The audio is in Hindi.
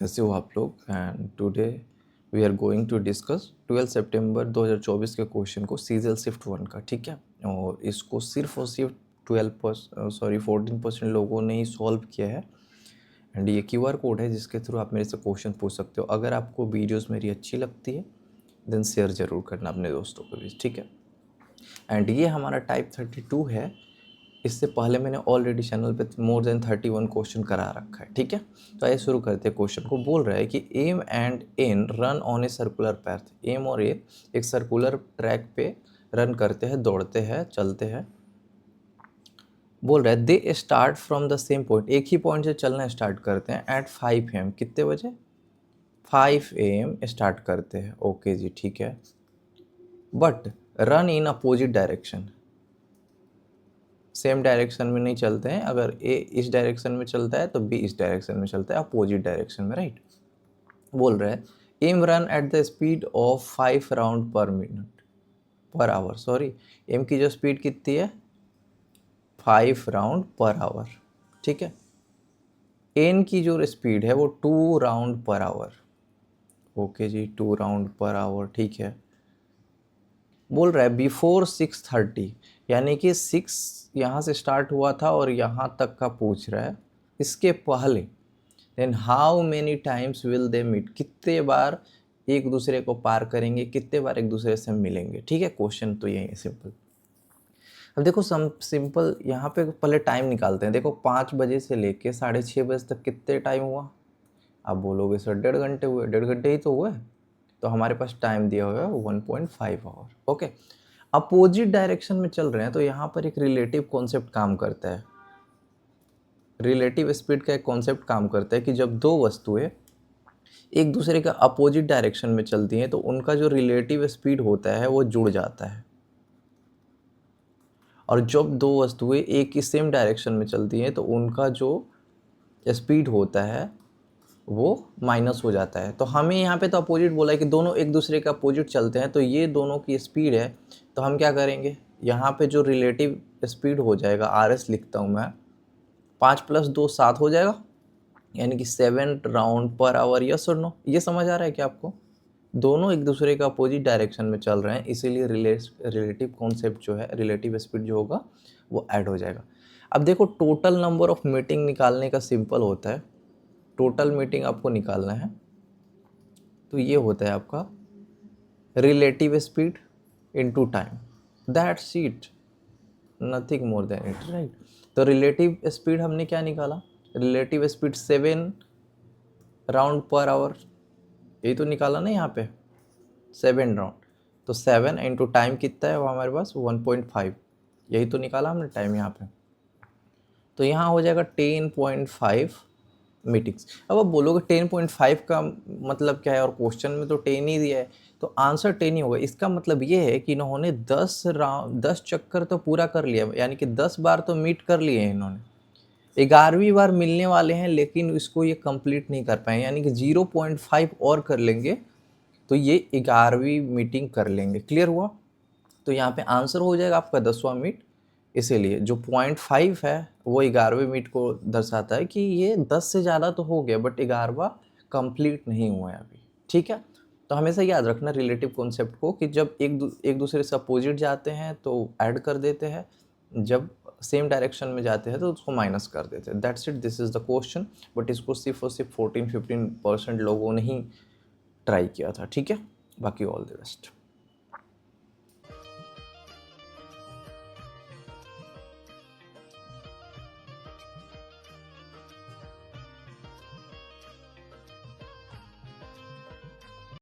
कैसे हो आप लोग। And today we are going to discuss 12 सितंबर 2024 के क्वेश्चन को सीजल शिफ्ट 1 का, ठीक है। और इसको सिर्फ और सिर्फ 14% लोगों ने ही सॉल्व किया है। एंड ये QR कोड है जिसके थ्रू आप मेरे से क्वेश्चन पूछ सकते हो। अगर आपको वीडियोस मेरी अच्छी लगती है देन शेयर ज़रूर करना अपने दोस्तों को भी, ठीक है। एंड ये हमारा टाइप 32 है। इससे पहले मैंने ऑलरेडी चैनल पे मोर देन 31 क्वेश्चन करा रखा है, ठीक है। तो आइए शुरू करते हैं। क्वेश्चन को बोल रहा है कि M and N run on a circular path. M और ए एक सर्कुलर ट्रैक पे रन करते हैं, दौड़ते हैं, चलते हैं। बोल रहा है they start from the same point, एक ही पॉइंट से चलना स्टार्ट करते हैं एट 5 AM। कितने बजे? 5 AM स्टार्ट करते हैं। ओके जी, ठीक है। But run in opposite direction, same direction में नहीं चलते हैं। अगर ए इस डायरेक्शन में चलता है तो बी इस डायरेक्शन में चलता है, अपोजिट डायरेक्शन में, राइट। बोल रहे हैं M run at the speed of 5 round per minute per hour. Sorry, M की जो स्पीड कितनी है? 5 राउंड पर आवर, ठीक है। एन की जो स्पीड है वो 2 राउंड पर आवर। ओके जी, 2 राउंड पर आवर, ठीक है। बोल रहा है बिफोर 6:30, यानी कि 6 यहाँ से स्टार्ट हुआ था और यहाँ तक का पूछ रहा है, इसके पहले। Then how many times will they meet, कितने बार एक दूसरे को पार करेंगे, कितने बार एक दूसरे से मिलेंगे, ठीक है। क्वेश्चन तो यही है, सिंपल। अब देखो सिंपल यहाँ पे पहले टाइम निकालते हैं। देखो 5 बजे से लेके 6:30 बजे तक कितने टाइम हुआ? आप बोलोगे सर 1.5 घंटे हुए। 1.5 घंटे ही तो हुए। तो हमारे पास टाइम दिया हुआ है 1.5 आवर, ओके। अपोजिट डायरेक्शन में चल रहे हैं तो यहाँ पर एक रिलेटिव कॉन्सेप्ट काम करता है। रिलेटिव स्पीड का एक कॉन्सेप्ट काम करता है कि जब दो वस्तुएं एक दूसरे का अपोजिट डायरेक्शन में चलती हैं तो उनका जो रिलेटिव स्पीड होता है वो जुड़ जाता है। और जब दो वस्तुएं एक ही सेम डायरेक्शन में चलती हैं तो उनका जो स्पीड होता है वो माइनस हो जाता है। तो हमें यहाँ पे तो अपोजिट बोला है कि दोनों एक दूसरे का अपोजिट चलते हैं, तो ये दोनों की स्पीड है। तो हम क्या करेंगे, यहाँ पे जो रिलेटिव स्पीड हो जाएगा, RS लिखता हूँ मैं, 5 + 2 7 हो जाएगा, यानी कि 7 राउंड पर आवर। यस और नो, ये समझ आ रहा है कि आपको दोनों एक दूसरे का अपोजिट डायरेक्शन में चल रहे हैं, इसीलिए रिलेटिव कॉन्सेप्ट जो है, रिलेटिव स्पीड जो होगा वो ऐड हो जाएगा। अब देखो टोटल नंबर ऑफ मीटिंग निकालने का सिंपल होता है। टोटल मीटिंग आपको निकालना है तो ये होता है आपका relative speed into time, that's it, nothing more than it, right. तो रिलेटिव स्पीड हमने क्या निकाला? Relative speed 7 round per hour, यही तो निकाला ना यहाँ पे, 7 राउंड। तो 7 इंटू टाइम कितना है वो हमारे पास 1.5, यही तो निकाला हमने टाइम यहाँ पे। तो यहाँ हो जाएगा 10.5 मीटिंग्स। अब आप बोलोगे 10.5 का मतलब क्या है, और क्वेश्चन में तो 10 ही दिया है, तो आंसर 10 ही होगा। इसका मतलब ये है कि इन्होंने 10 चक्कर तो पूरा कर लिया, यानी कि 10 बार तो मीट कर लिए हैं इन्होंने। 11वीं बार मिलने वाले हैं लेकिन इसको ये कंप्लीट नहीं कर पाए, यानी कि 0.5 और कर लेंगे तो ये 11वीं मीटिंग कर लेंगे। क्लियर हुआ? तो यहाँ पे आंसर हो जाएगा आपका 10वां मीट। इसीलिए जो 0.5 है वो 11वें मीट को दर्शाता है कि ये 10 से ज़्यादा तो हो गया बट 11वां कंप्लीट नहीं हुआ है अभी, ठीक है। तो हमेशा याद रखना रिलेटिव कॉन्सेप्ट को कि जब एक दूसरे से अपोजिट जाते हैं तो ऐड कर देते हैं, जब सेम डायरेक्शन में जाते हैं तो उसको माइनस कर देते हैं। That's it, this is the question. But इसको सिर्फ और सिर्फ 14-15% लोगों ने ही ट्राई किया था, ठीक है। बाकी ऑल द बेस्ट।